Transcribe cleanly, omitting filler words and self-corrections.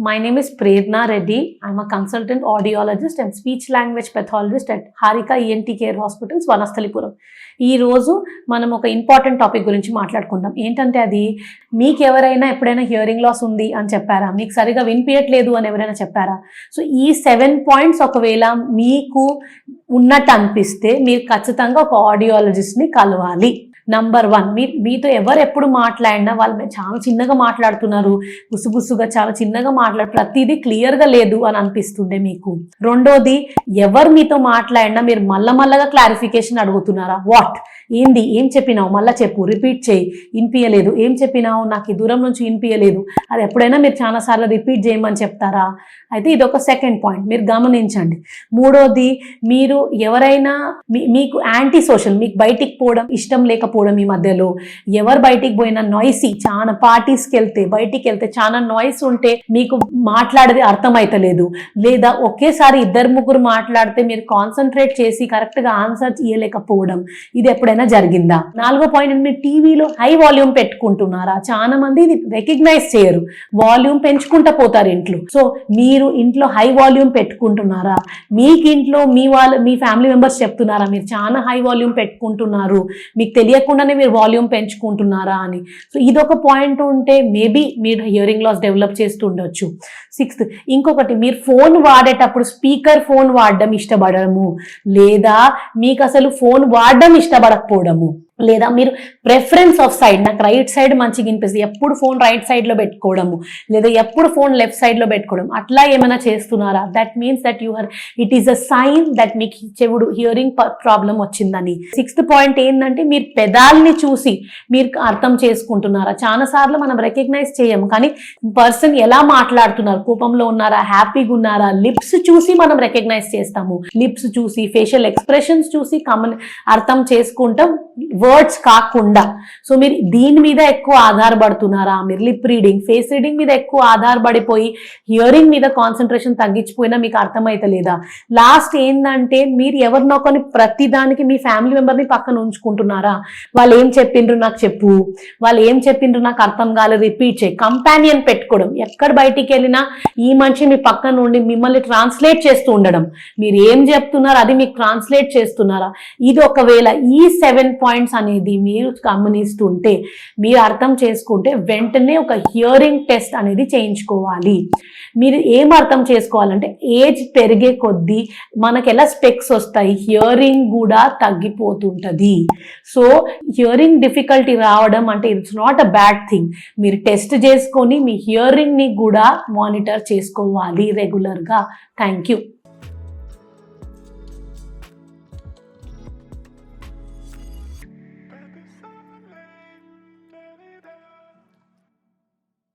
My name is Prerna Reddy. I'm a consultant audiologist and speech language pathologist at Harika ENT Care Hospitals, Vanasthalipuram. ఈ రోజు మనం ఒక important topic గురించి మాట్లాడుకుందాం. ఏంటంటే అది మీకు ఎవరైనా ఎప్పుడైనా హియరింగ్ లాస్ ఉంది అని చెప్పారా, మీకు సరిగా వినిపించట్లేదు అని ఎవరైనా చెప్పారా? సో ఈ 7 పాయింట్స్ ఒకవేళ మీకు ఉన్నట్టు అనిపిస్తే మీరు ఖచ్చితంగా ఒక ఆడియాలజిస్ట్ని కలవాలి. నంబర్ 1, మీతో ఎవరు ఎప్పుడు మాట్లాడినా వాళ్ళు చాలా చిన్నగా మాట్లాడుతున్నారు, గుసుగుసుగా చాలా చిన్నగా ప్రతిదీ క్లియర్గా లేదు అని అనిపిస్తుండే మీకు. రెండోది, ఎవరు మీతో మాట్లాడినా మీరు మళ్ళా క్లారిఫికేషన్ అడుగుతున్నారా? వాట్, ఏంది, ఏం చెప్పినావు, మళ్ళీ చెప్పు, రిపీట్ చేయి, వినిపించలేదు, ఏం చెప్పినావు, నాకు ఈ దూరం నుంచి వినిపించలేదు, అది ఎప్పుడైనా మీరు చాలాసార్లు రిపీట్ చేయమని చెప్తారా? అయితే ఇది ఒక సెకండ్ పాయింట్, మీరు గమనించండి. మూడోది, మీరు ఎవరైనా మీకు యాంటీ సోషల్, మీకు బయటికి పోవడం ఇష్టం లేకపోవడం, ఈ మధ్యలో ఎవరు బయటికి పోయినా నాయిసీ, చాలా పార్టీస్కి వెళ్తే బయటికి వెళ్తే చాలా నాయిస్ ఉంటే మీకు మాట్లాడేది అర్థమైతలేదు, లేదా ఒకేసారి 2-3 మాట్లాడితే మీరు కాన్సన్ట్రేట్ చేసి కరెక్ట్గా ఆన్సర్ ఇవ్వలేకపోవడం, ఇది ఎప్పుడైనా జరిగిందా? 4వ పాయింట్, మీరు టీవీలో హై వాల్యూమ్ పెట్టుకుంటున్నారా? చాలా మంది ఇది రికగ్నైజ్ చేయరు, వాల్యూమ్ పెంచుకుంటా పోతారు ఇంట్లో. సో మీరు ఇంట్లో హై వాల్యూమ్ పెట్టుకుంటున్నారా? మీకు ఇంట్లో మీ ఫ్యామిలీ మెంబర్స్ చెప్తున్నారా మీరు చాలా హై వాల్యూమ్ పెట్టుకుంటున్నారు, మీకు తెలియకుండానే మీరు వాల్యూమ్ పెంచుకుంటున్నారా అని? సో ఇదొక పాయింట్ ఉంటే మేబీ మీరు హియరింగ్ లాస్ డెవలప్ చేస్తూ ఉండొచ్చు. 6th, ఇంకొకటి, మీరు ఫోన్ వాడేటప్పుడు స్పీకర్ ఫోన్ వాడడం ఇష్టపడము, లేదా మీకు అసలు ఫోన్ వాడడం ఇష్టపడకపోవడము, లేదా మీరు ప్రెఫరెన్స్ ఆఫ్ సైడ్, నాకు రైట్ సైడ్ మంచిగా వినిపిస్తుంది, ఎప్పుడు ఫోన్ రైట్ సైడ్లో పెట్టుకోవడము, లేదా ఎప్పుడు ఫోన్ లెఫ్ట్ సైడ్లో పెట్టుకోవడం, అట్లా ఏమైనా చేస్తున్నారా? That means that it is a sign that మీకు చెవుడు హియరింగ్ ప్రాబ్లం వచ్చిందని. 6th పాయింట్ ఏంటంటే, మీరు పెదాలని చూసి మీరు అర్థం చేసుకుంటున్నారా? చాలా సార్లు మనం రికగ్నైజ్ చేయము, కానీ పర్సన్ ఎలా మాట్లాడుతున్నారు, కోపంలో ఉన్నారా, హ్యాపీగా ఉన్నారా, లిప్స్ చూసి మనం రికగ్నైజ్ చేస్తాము. లిప్స్ చూసి, ఫేషియల్ ఎక్స్ప్రెషన్స్ చూసి అర్థం చేసుకుంటాం, వర్డ్స్ కాకుండా. సో మీరు దీని మీద ఎక్కువ ఆధారపడుతున్నారా? మీరు లిప్ రీడింగ్, ఫేస్ రీడింగ్ మీద ఎక్కువ ఆధారపడిపోయి హియరింగ్ మీద కాన్సన్ట్రేషన్ తగ్గించిపోయినా మీకు అర్థమైతలేదా? లాస్ట్ ఏంటంటే, మీరు ఎవరినొకరిని ప్రతిదానికి మీ ఫ్యామిలీ మెంబర్ని పక్కన ఉంచుకుంటున్నారా? వాళ్ళు ఏం చెప్పిండ్రు నాకు చెప్పు, వాళ్ళు ఏం చెప్పిండ్రు నాకు అర్థం కాలేదు, రిపీట్ చేయి. కంపానియన్ పెట్టుకోవడం, ఎక్కడ బయటికి వెళ్ళినా ఈ మనిషి మీ పక్కన ఉండి మిమ్మల్ని ట్రాన్స్లేట్ చేస్తూ ఉండడం, మీరు ఏం చెప్తున్నారు అది మీకు ట్రాన్స్లేట్ చేస్తున్నారా? ఇది ఒకవేళ ఈ 7 పాయింట్స్ అనేది మీరు గమనిస్తుంటే, మీరు అర్థం చేసుకుంటే వెంటనే ఒక హియరింగ్ టెస్ట్ అనేది చేయించుకోవాలి. మీరు ఏం అర్థం చేసుకోవాలంటే, ఏజ్ పెరిగే కొద్దీ మనకి ఎలా స్పెక్స్ వస్తాయి, హియరింగ్ కూడా తగ్గిపోతుంటుంది. సో హియరింగ్ డిఫికల్టీ రావడం అంటే it's not a bad thing. మీరు టెస్ట్ చేసుకొని మీ హియరింగ్ని కూడా మానిటర్ చేసుకోవాలి రెగ్యులర్గా. Thank you.